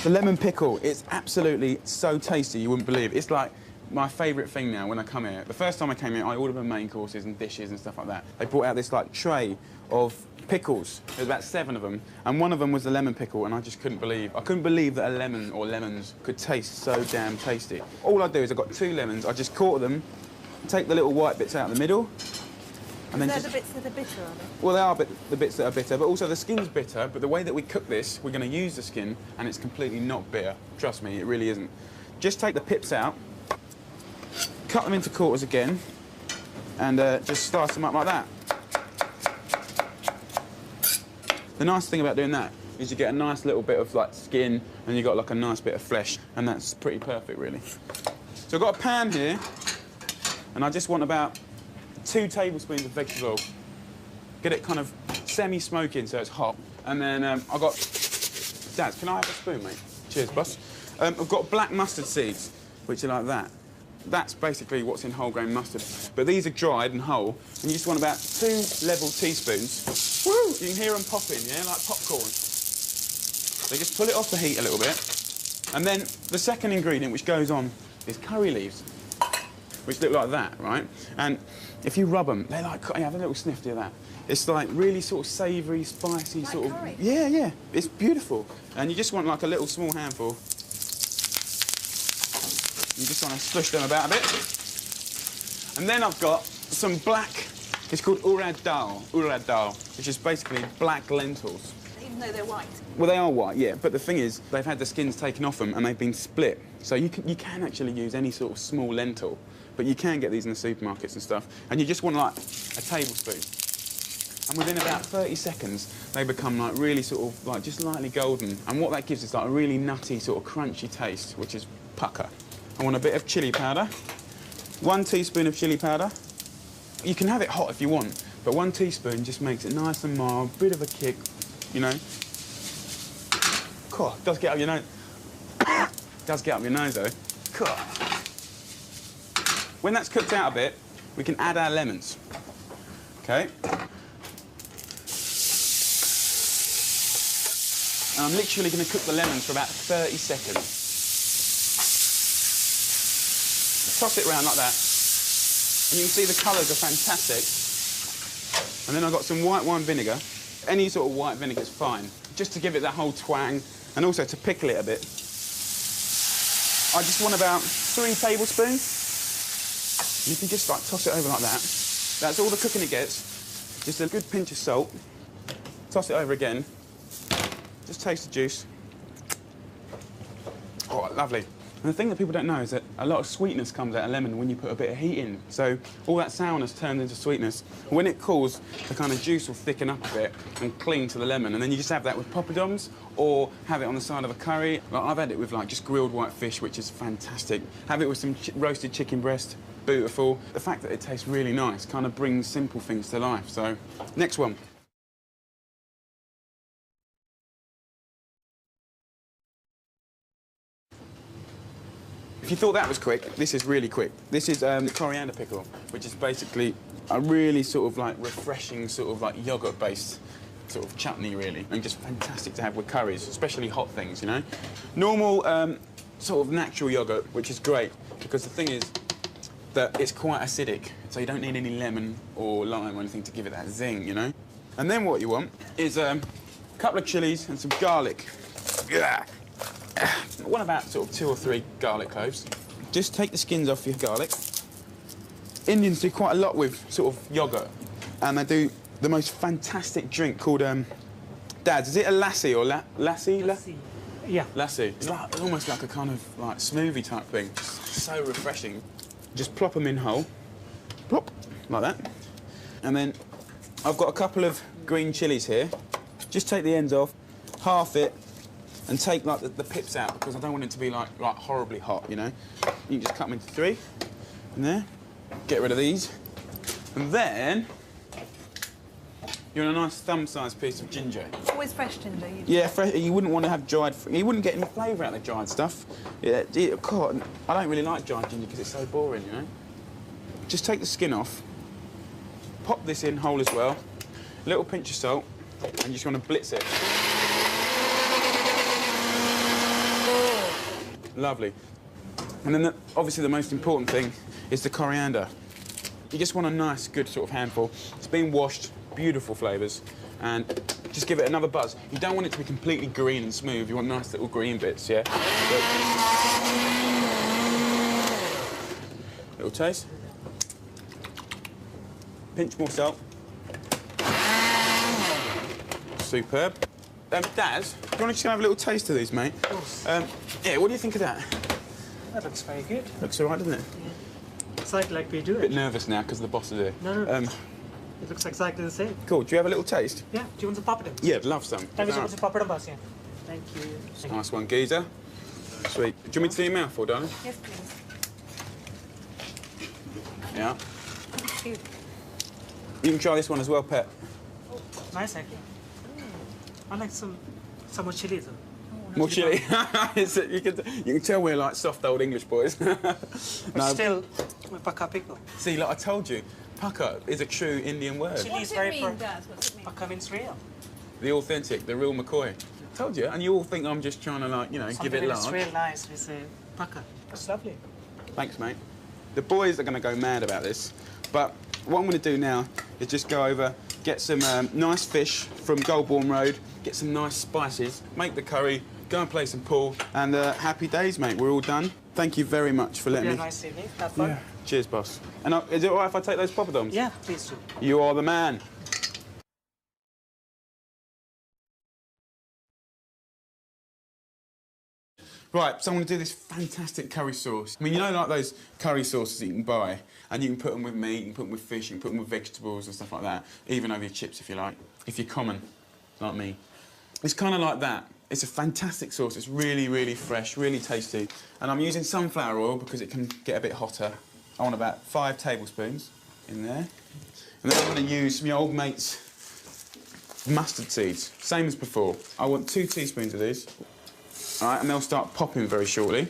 The lemon pickle, it's absolutely so tasty, you wouldn't believe. It's like my favourite thing now when I come here. The first time I came here, I ordered my main courses and dishes and stuff like that. They brought out this like tray of pickles. There was about 7 of them, and one of them was the lemon pickle, and I just couldn't believe. I couldn't believe that a lemon or lemons could taste so damn tasty. All I do is I've got 2 lemons, I just quarter them, take the little white bits out of the middle, and then They're the bits that are bitter, are they? Well, they are the bits that are bitter, but also the skin's bitter, but the way that we cook this, we're going to use the skin, and it's completely not bitter. Trust me, it really isn't. Just take the pips out, cut them into quarters again, and just slice them up like that. The nice thing about doing that is you get a nice little bit of like skin, and you've got like a nice bit of flesh, and that's pretty perfect, really. So I've got a pan here, and I just want about 2 tablespoons of vegetable oil. Get it kind of semi-smoking so it's hot. And then I've got... Dad, can I have a spoon, mate? Cheers, boss. I've got black mustard seeds, which are like that. That's basically what's in whole grain mustard. But these are dried and whole, and you just want about 2 level teaspoons. Woo! You can hear them popping, yeah, like popcorn. So just pull it off the heat a little bit. And then the second ingredient which goes on is curry leaves, which look like that, right? And if you rub them, they're like, have a little sniff of that. It's like really sort of savoury, spicy, like sort of... curry. Yeah, yeah, it's beautiful. And you just want like a little small handful. You just want to slush them about a bit. And then I've got some black, it's called urad dal, which is basically black lentils. Even though they're white. Well, they are white, yeah, but the thing is, they've had the skins taken off them and they've been split. So you can actually use any sort of small lentil, but you can get these in the supermarkets and stuff. And you just want like a tablespoon. And within about 30 seconds, they become like really sort of like just lightly golden. And what that gives is like a really nutty sort of crunchy taste, which is pucker. I want a bit of chilli powder. 1 teaspoon of chilli powder. You can have it hot if you want, but 1 teaspoon just makes it nice and mild, bit of a kick, you know. Cool, does get up your nose. Does get up your nose though. Cool. When that's cooked out a bit, we can add our lemons. Okay. And I'm literally going to cook the lemons for about 30 seconds. Toss it around like that. And you can see the colours are fantastic. And then I've got some white wine vinegar. Any sort of white vinegar is fine, just to give it that whole twang and also to pickle it a bit. I just want about 3 tablespoons. And if you just like toss it over like that, that's all the cooking it gets. Just a good pinch of salt. Toss it over again. Just taste the juice. Oh, lovely. And the thing that people don't know is that a lot of sweetness comes out of lemon when you put a bit of heat in. So all that sourness turns into sweetness. When it cools, the kind of juice will thicken up a bit and cling to the lemon. And then you just have that with poppadoms or have it on the side of a curry. Like I've had it with like just grilled white fish, which is fantastic. Have it with some roasted chicken breast, beautiful. The fact that it tastes really nice kind of brings simple things to life. So next one. If you thought that was quick, this is really quick. This is the coriander pickle, which is basically a really sort of like refreshing sort of like yogurt-based sort of chutney, really, and just fantastic to have with curries, especially hot things, you know. Normal sort of natural yogurt, which is great because the thing is that it's quite acidic, so you don't need any lemon or lime or anything to give it that zing, you know. And then what you want is a couple of chilies and some garlic. Yeah. What about sort of 2 or 3 garlic cloves? Just take the skins off your garlic. Indians do quite a lot with sort of yoghurt, and they do the most fantastic drink called, Dad, is it a lassi or lassi? Lassi. Yeah. Lassi. It's like almost like a kind of like smoothie type thing. Just so refreshing. Just plop them in whole. Plop, like that. And then I've got a couple of green chilies here. Just take the ends off, half it, and take like the pips out because I don't want it to be like horribly hot, you know. You can just cut them into 3, and there. Get rid of these, and then you want a nice thumb-sized piece of ginger. Always fresh ginger. Yeah, fresh. You wouldn't want to have dried. You wouldn't get any flavour out of the dried stuff. Yeah, God, I don't really like dried ginger because it's so boring, you know. Just take the skin off. Pop this in whole as well. A little pinch of salt, and you just want to blitz it. Lovely. And then, obviously, the most important thing is the coriander. You just want a nice, good sort of handful. It's been washed, beautiful flavours, and just give it another buzz. You don't want it to be completely green and smooth. You want nice little green bits, yeah? Little taste. Pinch more salt. Superb. Daz, do you want to just have a little taste of these, mate? Of course. Yeah, what do you think of that? That looks very good. Looks all right, doesn't it? It's like we do A bit it. nervous now because the boss is here. No. It looks exactly the same. Cool. Do you have a little taste? Yeah. Do you want some papadum? Yeah, I'd love some. Thank you so All much right. for papadum, boss. Yeah. Thank you. Nice one, geezer. Sweet. Do you want me to do your mouthful, darling? Yes, please. Yeah. Thank you. You can try this one as well, Pet. Nice, actually. I like some more chili, though. More chilli. you can tell we're like soft old English boys. But still, pakka pickle. See, like I told you, pucker is a true Indian word. Chili What is does very it mean, Daz? What's it mean? Pakka means real. The authentic, the real McCoy. Told you, and you all think I'm just trying to like, you know, Something give it that's large. real nice. We say pakka. That's lovely. Thanks, mate. The boys are going to go mad about this, but what I'm going to do now is just go over, get some nice fish from Goldbourne Road, get some nice spices, make the curry, go and play some pool, and happy days, mate. We're all done. Thank you very much for letting Yeah, me. nice evening. Have fun. Yeah. Cheers, boss. And is it all right if I take those poppadoms? Yeah, please do. You are the man. Right, so I'm going to do this fantastic curry sauce. I mean, you know, like those curry sauces that you can buy, and you can put them with meat, you can put them with fish, you can put them with vegetables and stuff like that, even over your chips if you like, if you're common, like me. It's kind of like that. It's a fantastic sauce. It's really, really fresh, really tasty. And I'm using sunflower oil because it can get a bit hotter. I want about 5 tablespoons in there. And then I'm going to use my old mate's mustard seeds, same as before. I want 2 teaspoons of these. All right, and they'll start popping very shortly.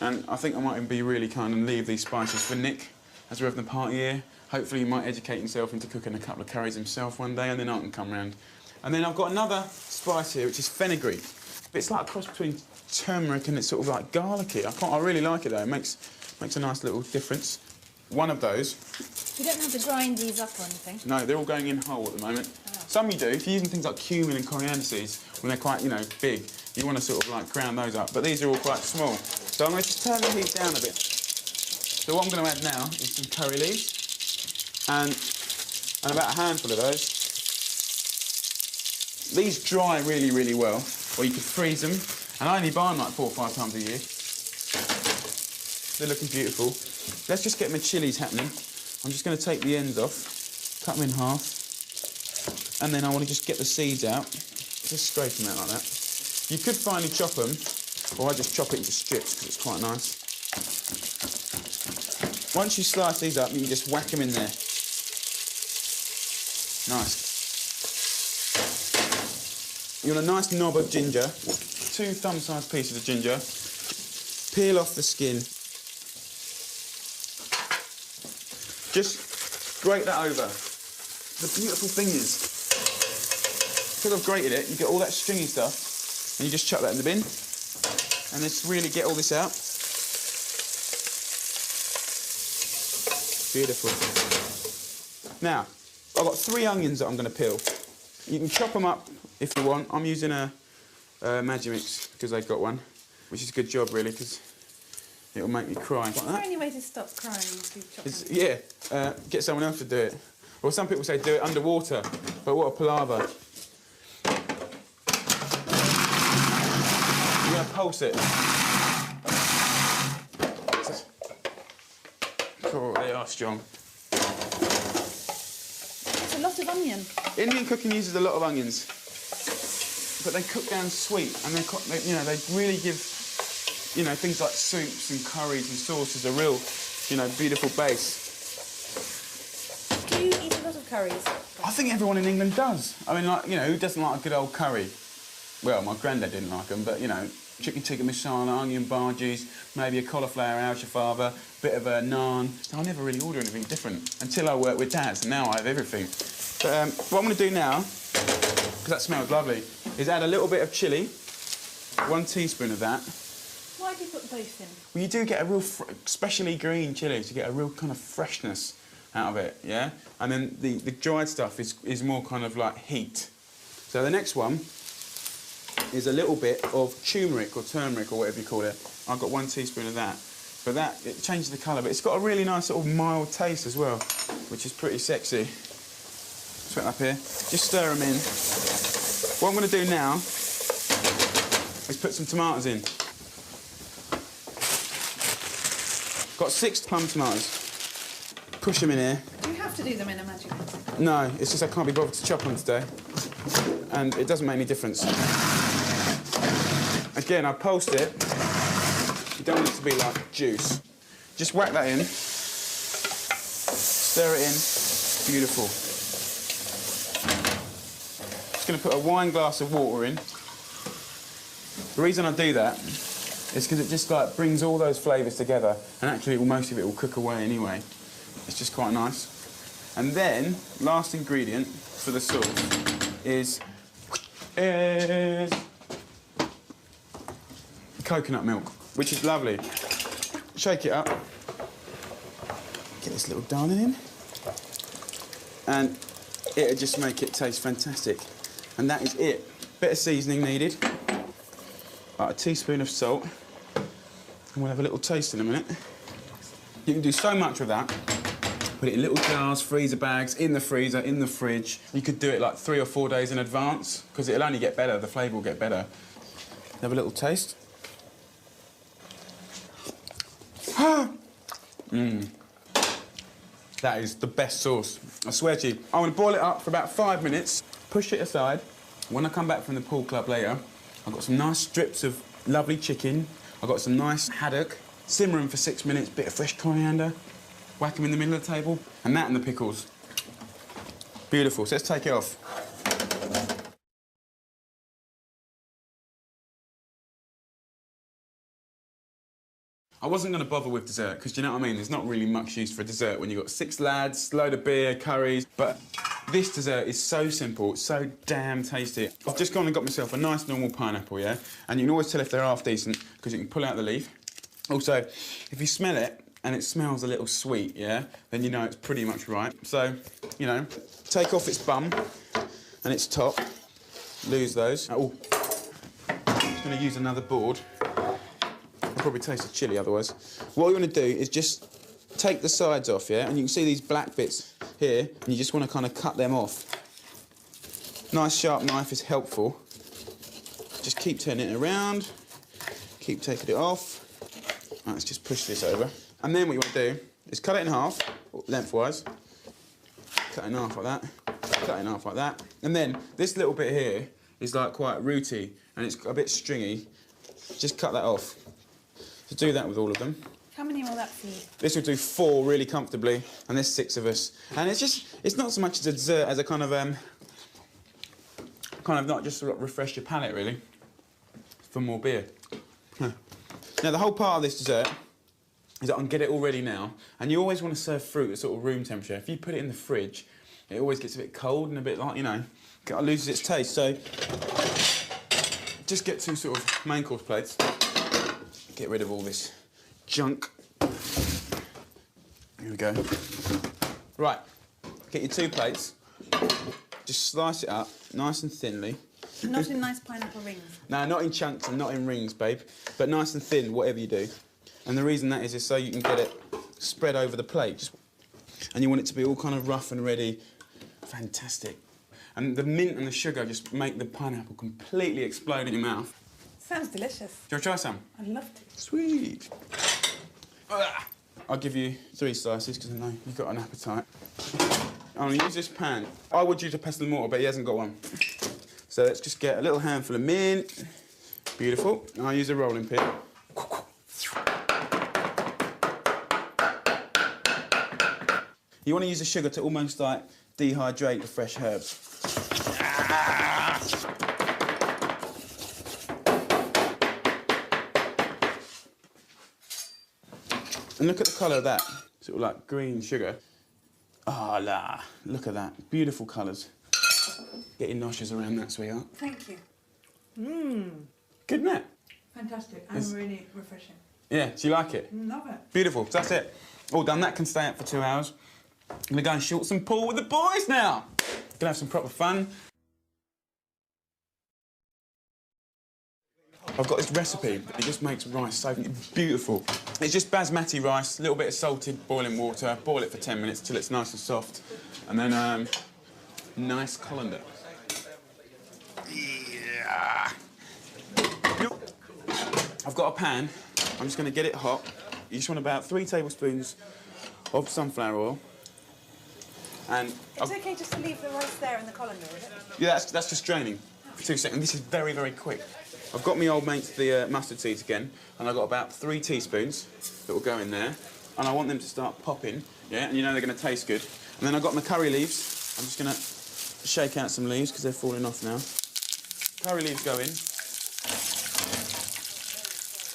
And I think I might even be really kind and leave these spices for Nick as we're having the party here. Hopefully he might educate himself into cooking a couple of curries himself one day, and then I can come round. And then I've got another spice here, which is fenugreek. It's like a cross between turmeric and it's sort of like garlicky. I really like it though. It makes a nice little difference. One of those. You don't have to grind these up or anything. No, they're all going in whole at the moment. Some you do. If you're using things like cumin and coriander seeds, when they're quite, you know, big, you want to sort of like ground those up. But these are all quite small. So I'm going to just turn the heat down a bit. So what I'm going to add now is some curry leaves and about a handful of those. These dry really, really well, or you could freeze them. And I only buy them like 4 or 5 times a year. They're looking beautiful. Let's just get my chilies happening. I'm just going to take the ends off, cut them in half, and then I want to just get the seeds out. Just scrape them out like that. You could finely chop them, or I just chop it into strips because it's quite nice. Once you slice these up, you can just whack them in there. Nice. You want a nice knob of ginger, 2 thumb-sized pieces of ginger. Peel off the skin. Just grate that over. The beautiful thing is, because I've grated it, you get all that stringy stuff, and you just chuck that in the bin, and just really get all this out. Beautiful. Now, I've got 3 onions that I'm going to peel. You can chop them up if you want. I'm using a Magimix because they've got one, which is a good job really because it'll make me cry. Like Is there that. any way to stop crying if you chop them? Yeah, get someone else to do it. Or some people say do it underwater, but what a palaver. You're going to pulse it. Cool, they are strong. It's a lot of onion. Indian cooking uses a lot of onions, but they cook down sweet, and they really give, you know, things like soups and curries and sauces a real, you know, beautiful base. Do you eat a lot of curries? I think everyone in England does. I mean, like, you know, who doesn't like a good old curry? Well, my granddad didn't like them, but, you know, chicken tikka masala, onion bhajis, maybe a cauliflower alshafava, bit of a naan. I never really order anything different until I worked with Daz, and now I have everything. But what I'm going to do now, because that smells lovely, is add a little bit of chilli, 1 teaspoon of that. Why Why do you put both in? Well, you do get a real, especially green chilies, you get a real kind of freshness out of it, yeah? And then the dried stuff is more kind of like heat. So the next one is a little bit of turmeric or whatever you call it. I've got 1 teaspoon of that. But that, it changes the colour, but it's got a really nice sort of mild taste as well, which is pretty sexy. Put it up here. Just stir them in. What I'm going to do now is put some tomatoes in. Got 6 plum tomatoes. Push them in here. Do you have to do them in a magic mixer? No, it's just I can't be bothered to chop them today. And it doesn't make any difference. Again, I pulsed it. You don't want it to be like juice. Just whack that in. Stir it in. Beautiful. Just going to put a wine glass of water in. The reason I do that is because it just like brings all those flavours together, and actually most of it will cook away anyway. It's just quite nice. And then, last ingredient for the sauce is coconut milk, which is lovely. Shake it up. Get this little darling in. And it'll just make it taste fantastic. And that is it. Bit of seasoning needed. About a teaspoon of salt. And we'll have a little taste in a minute. You can do so much with that. Put it in little jars, freezer bags, in the freezer, in the fridge. You could do it like 3 or 4 days in advance, because it'll only get better, the flavour will get better. Have a little taste. Mmm. That is the best sauce. I swear to you. I'm going to boil it up for about 5 minutes, push it aside. When I come back from the pool club later, I've got some nice strips of lovely chicken. I've got some nice haddock. Simmer them for 6 minutes, bit of fresh coriander. Whack them in the middle of the table. And that and the pickles. Beautiful. So let's take it off. I wasn't going to bother with dessert, because do you know what I mean? There's not really much use for dessert when you've got 6 lads, load of beer, curries. But this dessert is so simple, it's so damn tasty. I've just gone and got myself a nice normal pineapple, yeah? And you can always tell if they're half decent, because you can pull out the leaf. Also, if you smell it and it smells a little sweet, yeah, then you know it's pretty much right. So, you know, take off its bum and its top, lose those. Oh, I'm just going to use another board. Probably taste of chilli otherwise. What you want to do is just take the sides off, yeah? And you can see these black bits here, and you just want to kind of cut them off. Nice sharp knife is helpful. Just keep turning it around, keep taking it off. Right, let's just push this over. And then what you want to do is cut it in half, lengthwise. Cut it in half like that, cut it in half like that. And then this little bit here is like quite rooty, and it's a bit stringy. Just cut that off. So do that with all of them. How many will that feed? This will do 4 really comfortably, and there's 6 of us. And it's not so much as a dessert as a kind of not just to refresh your palate, really, for more beer. Now, the whole part of this dessert is that I can get it all ready now, and you always want to serve fruit at sort of room temperature. If you put it in the fridge, it always gets a bit cold and a bit like, you know, it loses its taste. So just get 2 sort of main course plates. Get rid of all this junk. Here we go. Right, get your 2 plates. Just slice it up nice and thinly. Not in nice pineapple rings. No, not in chunks and not in rings, babe. But nice and thin, whatever you do. And the reason that is so you can get it spread over the plate. And you want it to be all kind of rough and ready. Fantastic. And the mint and the sugar just make the pineapple completely explode in your mouth. Sounds delicious. Do you want to try some? I'd love to. Sweet. I'll give you 3 slices because I know you've got an appetite. I'm going to use this pan. I would use a pestle and mortar, but he hasn't got one. So let's just get a little handful of mint. Beautiful. And I'll use a rolling pin. You want to use the sugar to almost like dehydrate the fresh herbs. And look at the colour of that, sort of like green sugar. Ah, la, look at that, beautiful colours. Get your noshes around that, sweetheart. Thank you. Mmm. Good, isn't it? Fantastic and really refreshing. Yeah, do you like it? Love it. Beautiful, so that's it. All done, that can stay up for 2 hours. I'm gonna go and shoot some pool with the boys now. Gonna have some proper fun. I've got this recipe, it just makes rice so beautiful. It's just basmati rice, a little bit of salted boiling water, boil it for 10 minutes till it's nice and soft, and then nice colander. Yeah. I've got a pan, I'm just going to get it hot. You just want about 3 tablespoons of sunflower oil. And It's okay just to leave the rice there in the colander, is it? yeah, that's just draining for 2 seconds. This is very, very quick. I've got my old mates the mustard seeds again, and I've got about 3 teaspoons that will go in there. And I want them to start popping, yeah, and you know they're going to taste good. And then I've got my curry leaves. I'm just going to shake out some leaves because they're falling off now. Curry leaves go in.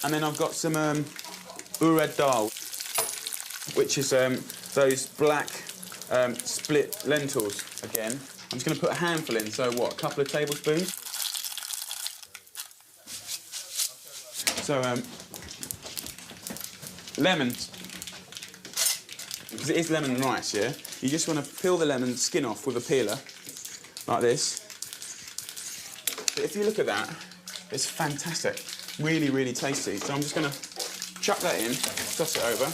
And then I've got some urad dal, which is those black split lentils again. I'm just going to put a handful in, so what, a couple of tablespoons? So, lemons, because it is lemon and rice, yeah? You just want to peel the lemon skin off with a peeler, like this. But if you look at that, it's fantastic. Really, really tasty. So I'm just going to chuck that in, toss it over.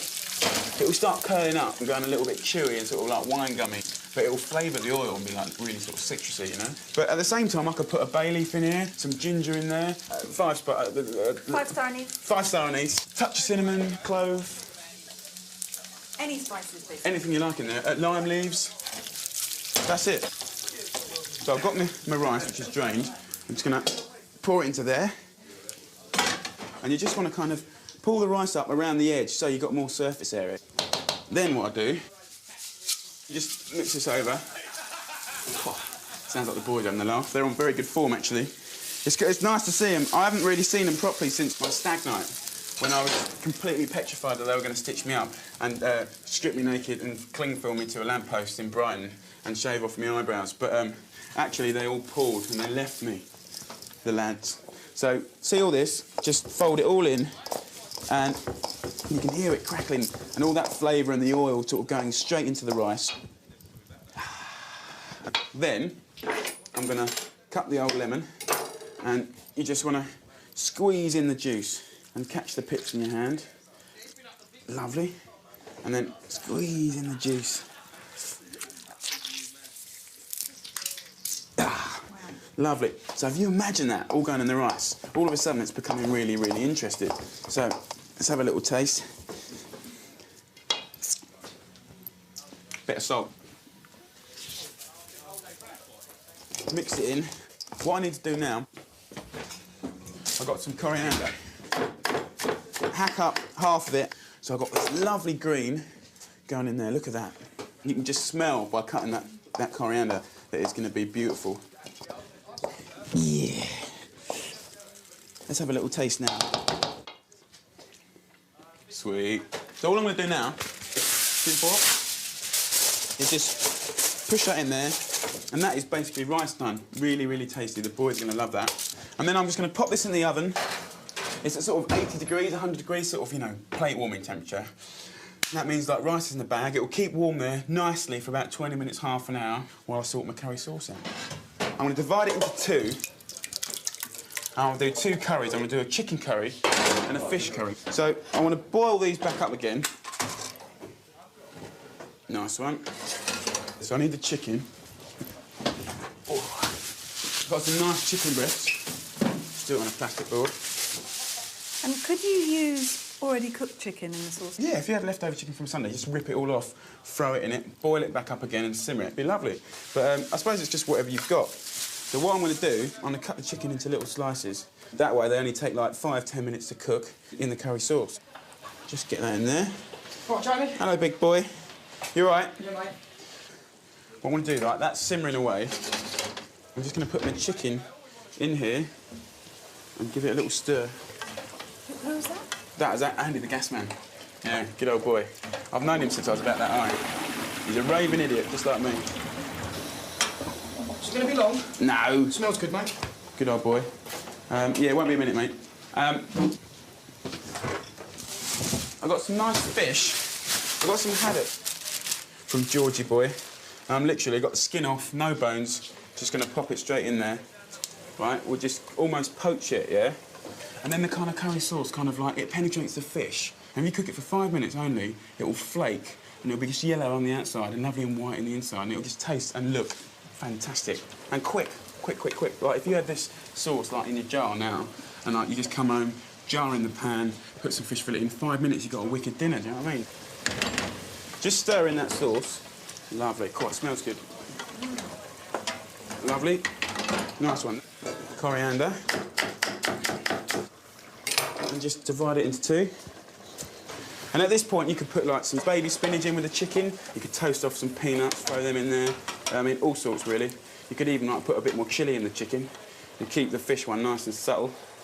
It will start curling up and going a little bit chewy and sort of like wine gummy, but it will flavour the oil and be like really sort of citrusy, you know? But at the same time, I could put a bay leaf in here, some ginger in there, 5-star anise. 5-star anise, touch of cinnamon, clove, Any spices, basically. anything you like in there, lime leaves. That's it. So I've got my rice, which is drained. I'm just going to pour it into there. And you just want to kind of pull the rice up around the edge so you've got more surface area. Then what I do, you just mix this over. Oh, sounds like the boys having a laugh. They're on very good form, actually. It's nice to see them. I haven't really seen them properly since my stag night, when I was completely petrified that they were going to stitch me up and strip me naked and cling film me to a lamppost in Brighton and shave off my eyebrows. But actually, they all pulled and they left me, the lads. So, see all this, just fold it all in, and you can hear it crackling, and all that flavour and the oil sort of going straight into the rice. Then, I'm going to cut the old lemon, and you just want to squeeze in the juice and catch the pips in your hand. Lovely. And then squeeze in the juice. Lovely. So if you imagine that all going in the rice, all of a sudden it's becoming really, really interesting. So let's have a little taste. Bit of salt. Mix it in. What I need to do now, I've got some coriander. Hack up half of it. So I've got this lovely green going in there. Look at that. You can just smell by cutting that coriander that it's going to be beautiful. Yeah. Let's have a little taste now. Sweet. So all I'm going to do now is just push that in there, and that is basically rice done. Really, really tasty. The boys are going to love that. And then I'm just going to pop this in the oven. It's at sort of 80 degrees, 100 degrees, sort of, you know, plate warming temperature. That means like rice is in the bag. It will keep warm there nicely for about 20 minutes, half an hour, while I sort my curry sauce out. I'm going to divide it into 2. I'll do 2 curries. I'm going to do a chicken curry and a fish curry. So I want to boil these back up again. Nice one. So I need the chicken. Oh. Got some nice chicken breasts. Just do it on a plastic board. And could you use already cooked chicken in the sauce? Yeah, if you had leftover chicken from Sunday, just rip it all off, throw it in it, boil it back up again and simmer it. It'd be lovely. But I suppose it's just whatever you've got. So what I'm going to do, I'm going to cut the chicken into little slices. That way they only take like 5–10 minutes to cook in the curry sauce. Just get that in there. What, Charlie? Hello, big boy. You all right? Yeah, mate. What I want to do, like, that's simmering away. I'm just going to put my chicken in here and give it a little stir. Who was that? That is Andy, the gas man. Yeah, good old boy. I've known him since I was about that high. He's a raving idiot, just like me. Is it going to be long? No. Smells good, mate. Good old boy. Yeah, it won't be a minute, mate. I've got some nice fish. I've got some haddock from Georgie Boy. Literally got the skin off, no bones. Just going to pop it straight in there. Right, we'll just almost poach it, yeah? And then the kind of curry sauce kind of like, it penetrates the fish. And if you cook it for 5 minutes only, it will flake and it'll be just yellow on the outside and lovely and white on the inside, and it'll just taste and look fantastic. And quick. Like, if you had this sauce, like, in your jar now, and, like, you just come home, jar in the pan, put some fish fillet in 5 minutes, you've got a wicked dinner, do you know what I mean? Just stir in that sauce. Lovely. Quite smells good. Lovely. Nice one. Coriander. And just divide it into two. And at this point, you could put, like, some baby spinach in with the chicken. You could toast off some peanuts, throw them in there. I mean, all sorts, really. You could even, like, put a bit more chilli in the chicken and keep the fish one nice and subtle.